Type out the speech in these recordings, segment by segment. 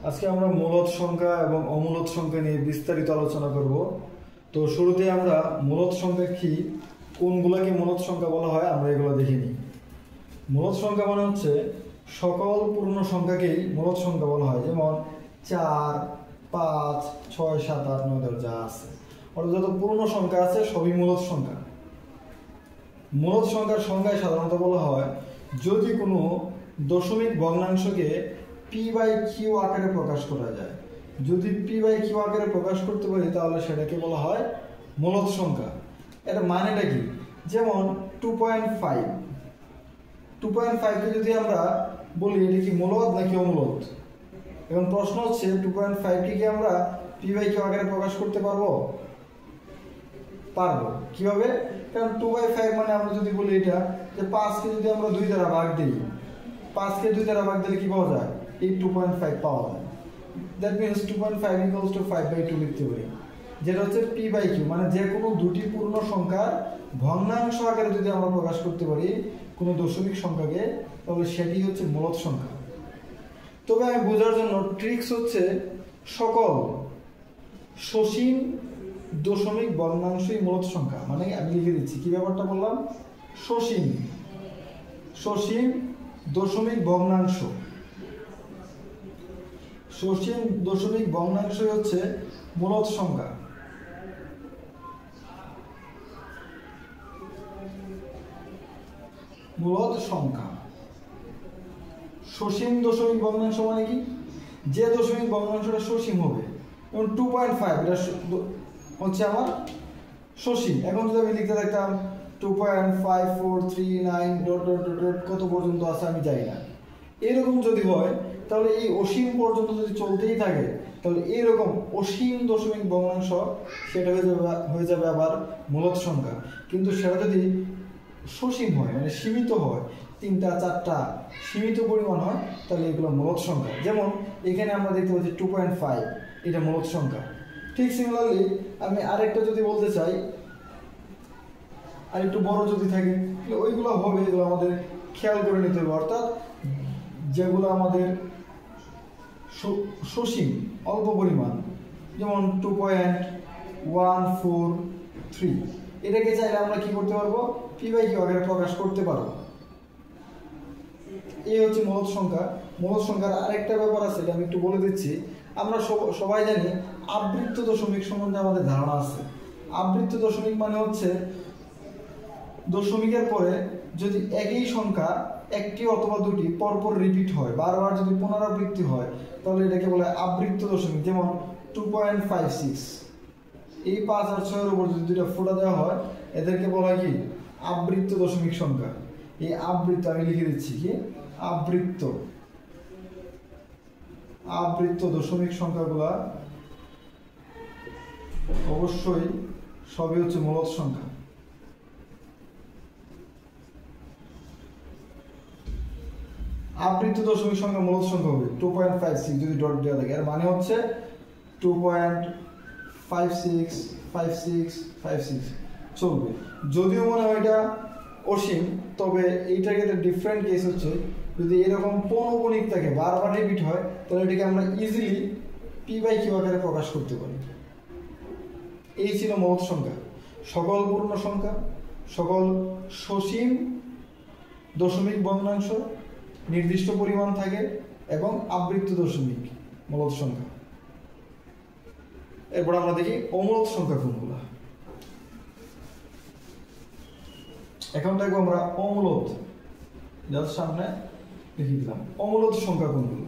আজকে আমরা মূলদ সংখ্যা এবং অমূলদ সংখ্যা নিয়ে বিস্তারিত আলোচনা করব। তো শুরুতে আমরা মূলদ সংখ্যা কি, কোনগুলোকে মূলদ সংখ্যা বলা হয় আমরা এগুলো দেখে নিই। মূলদ সংখ্যা মানে হচ্ছে সকল পূর্ণ সংখ্যাকেই মূলদ সংখ্যা বলা হয়, যেমন 4, 5, 6, 7, 8, 9, 10 যা আছে, অর্থাৎ যত পূর্ণ সংখ্যা আছে সবই মূলদ সংখ্যা। মূলদ সংখ্যার সংজ্ঞায় সাধারণত বলা হয় যদি কোনো দশমিক ভগ্নাংশকে p/q আকারে প্রকাশ করা যায়, যদি p/q আকারে প্রকাশ করতে পারি তাহলে সেটাকে বলা হয় মূলদ সংখ্যা। এটা মানেটা কি? যেমন 2.5কে যদি আমরা বলি এটা কি মূলদ নাকি অমূলদ? এখন প্রশ্ন হচ্ছে 2.5কে কি আমরা p/q আকারে প্রকাশ করতে পারবো? পারবো। কিভাবে? কারণ 2/5 মানে আমরা যদি বলি এটা যে 5কে যদি আমরা 2 দ্বারা ভাগ দিই, 5কে 2 দ্বারা ভাগ দিলে কি পাওয়া যায়? এই 2.5 পাওয়া যায়। দ্যাট মিনস 2.5 ইকুয়ালস টু 5/2 লিখতে পারি, যেটা হচ্ছে p/q, মানে যে কোনো দুটি পূর্ণ সংখ্যার ভগ্নাংশ আকারে যদি আমরা প্রকাশ করতে পারি কোনো দশমিক সংখ্যাকে, তাহলে সেটি হচ্ছে মূলদ সংখ্যা। তবে আমি বোঝার জন্য ট্রিক্স হচ্ছে সকল সসীম দশমিক ভগ্নাংশই মূলদ সংখ্যা। মানে আমি লিখে দিচ্ছি কি ব্যাপারটা বললাম, সসীম দশমিক ভগ্নাংশ, সসীম দশমিক ভগ্নাংশই হচ্ছে মূলদ সংখ্যা। মূলদ সংখ্যা সসীম দশমিক ভগ্নাংশ মানে কি? যে দশমিক ভগ্নাংশটা সসীম হবে, যেমন 2.5 এটা হচ্ছে আমার সসীম। এখন যদি আমি লিখতে থাকতাম 2.5439 কত পর্যন্ত আছে আমি জানি না, এরকম যদি হয় তাহলে এই অসীম পর্যন্ত যদি চলতেই থাকে তাহলে এরকম অসীম দশমিক ভগ্নাংশ সেটা হয়ে যাবে আবার মূলদ সংখ্যা। কিন্তু সেটা যদি সসীম হয় মানে সীমিত হয়, 3টা 4টা সীমিত পরিমাণ হয়, তাহলে এগুলো মূলদ সংখ্যা। যেমন এখানে আমরা দেখতে পাচ্ছি 2.5 এটা মূলদ সংখ্যা। ঠিক সিমিলারলি আমি আরেকটা যদি বলতে চাই, আর একটু বড় যদি থাকে ওইগুলো হবে, এগুলো আমাদের খেয়াল করে নিতে হবে। অর্থাৎ যেগুলো আমাদের সসীম অল্প পরিমাণ, যেমন 2.143 এটাকে চাইলে আমরা কি করতে পারবো? p/q আকারে প্রকাশ করতে পারবো। এই হচ্ছে মূলদ সংখ্যা। মূলদ সংখ্যার আরেকটা ব্যাপার আছে, এটা আমি একটু বলে দিচ্ছি। আমরা সবাই জানি আবৃত্ত দশমিক সম্বন্ধে আমাদের ধারণা আছে। আবৃত্ত দশমিক মানে হচ্ছে দশমিকের পরে যদি একই সংখ্যা একটি অথবা দুটি পরপর রিপিট হয়, বারবার যদি পুনরাবৃত্তি হয়, তাহলে এটাকে বলে আবৃত্ত দশমিক। যেমন 2.56 এই 5 আর 6 এর উপর যদি দুইটা ফোঁটা দেওয়া হয় এদেরকে বলা হয় কি? আবৃত্ত দশমিক সংখ্যা। এই আবৃত্ত আমি লিখে দিচ্ছি কি? আবৃত্ত দশমিক সংখ্যাগুলা অবশ্যই সবই হচ্ছে মূলদ সংখ্যা। আবৃত্ত দশমিক সংখ্যা মূলদ সংখ্যা হবে 2.56 যদি ডট দেওয়া থাকে, এর মানে হচ্ছে 2.565656 চলবে। যদিও মনে হয় এটা অসীম, তবে এইটার ক্ষেত্রে ডিফারেন্ট কেস হচ্ছে যদি এরকম পৌনঃপুনিক থাকে, বারবার রিপিট হয়, তাহলে এটাকে আমরা ইজিলি p/q আকারে প্রকাশ করতে পারি। এই ছিল মূলদ সংখ্যা। সকল পূর্ণ সংখ্যা, সকল সসীম দশমিক ভগ্নাংশ নির্দিষ্ট পরিমাণ থাকে এবং আবৃত্ত দশমিক মূলদ সংখ্যা। এরপর আমরা দেখি অমূলদ সংখ্যা কোনগুলো। এখন দেখবো আমরা অমূলদ, যার সামনে লিখে দিলাম অমূলদ সংখ্যা কোনগুলো।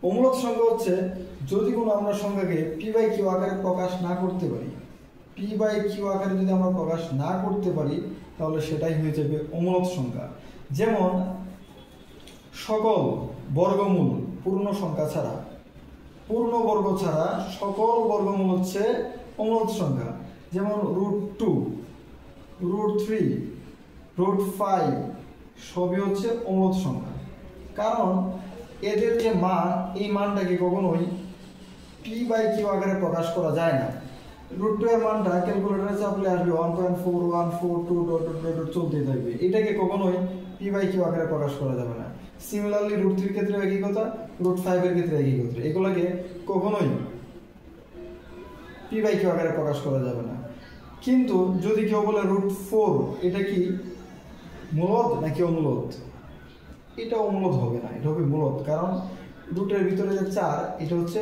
অমূলদ সংখ্যা হচ্ছে যদি কোনো আমরা সংখ্যাকে p/q আকারে প্রকাশ না করতে পারি, p/q আকারে যদি আমরা প্রকাশ না করতে পারি তাহলে সেটাই হয়ে যাবে অমূলদ সংখ্যা। যেমন সকল বর্গমূল পূর্ণ সংখ্যা ছাড়া, পূর্ণ বর্গ ছাড়া সকল বর্গমূল হচ্ছে অমূলদ সংখ্যা। যেমন √2, √3, √5 সবই হচ্ছে অমূলদ সংখ্যা। কারণ এদের যে মান, এই মানটাকে কখনোই p/q আকারে প্রকাশ করা যায় না। √2 এর মানটা ক্যালকুলেটরে চাপলে আসবে 1.4142 চলতেই থাকবে, এটাকে কখনোই p/q আকারে প্রকাশ করা যাবে না। সিমিলারলি রুট 3 এর ক্ষেত্রে একই কথা, রুট 5 এর ক্ষেত্রে একই কথা। এগুলোকে কখনোই পি বাই কিউ আকারে প্রকাশ করা যাবে না। কিন্তু যদি কেউ বলে রুট 4 এটা কি মূলদ নাকি অমূলদ, এটা অমূলদ হবে না, এটা হবে মূলদ। কারণ রুটের ভিতরে যে 4 এটা হচ্ছে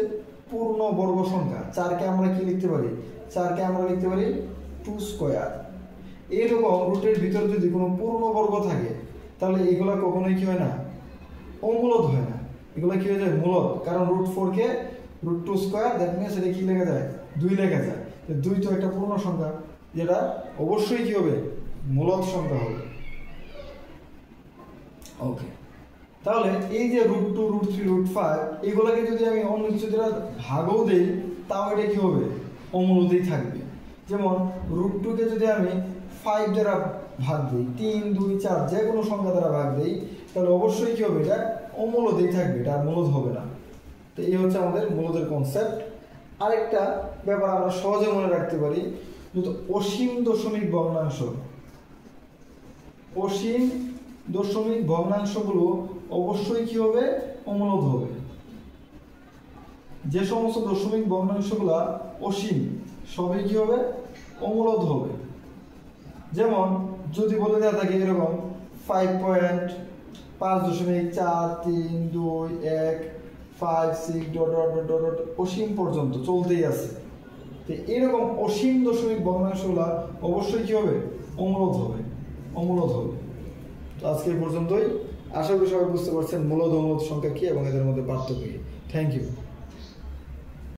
পূর্ণ বর্গ সংখ্যা। 4কে আমরা কি লিখতে পারি, 4কে আমরা লিখতে পারি 2 স্কয়ার। এইরকম রুটের ভিতরে যদি কোনো পূর্ণ বর্গ থাকে তাহলে এগুলা কখনোই কি হয় না, অমূলদ হয় না, এগুলা কি হয়ে যায় মূলদ। কারণ রুট 4কে রুট 2 স্কয়ার, দ্যাট মিনস এটা কি লেখা যায়, 2 লেখা যায়। 2 তো একটা পূর্ণ সংখ্যা, যেটা অবশ্যই কি হবে, মূলদ সংখ্যা হবে। ওকে, তাহলে এই যে রুট 2, রুট 3, রুট 5 এগুলাকে যদি আমি অন্য কিছু দ্বারা ভাগও দেই তাও এটা কি হবে, অমূলদেই থাকবে। যেমন রুট 2কে যদি আমি 5 দ্বারা ভাগ দিই, 3, 2, 4 যে কোনো সংখ্যা দ্বারা ভাগ দিই, তাহলে অবশ্যই কি হবে, এটা অমূলদেই থাকবে, এটা আর মূলদ হবে না। তো এই হচ্ছে আমাদের মূলদের কনসেপ্ট। আরেকটা ব্যাপার আমরা সহজে মনে রাখতে পারি, যেহেতু অসীম দশমিক ভগ্নাংশ, অসীম দশমিক ভগ্নাংশগুলো অবশ্যই কি হবে, অমূলদ হবে। যে সমস্ত দশমিক ভগ্নাংশগুলা অসীম সবই কি হবে, অমূলদ হবে। যেমন যদি বলে দেওয়া থাকে এরকম 5.5.432 1 5 6 ডট ডট ডট ডট অসীম পর্যন্ত চলতেই আছে। তো এরকম অসীম দশমিক ভগ্নাংশগুলা অবশ্যই কি হবে, অমূলদ হবে, অমূলদ হবে। তো আজকে এই পর্যন্তই। আশা করি সবাই বুঝতে পারছেন মূলদ অমূলদ সংখ্যা কি এবং এদের মধ্যে পার্থক্য কি। Thank you.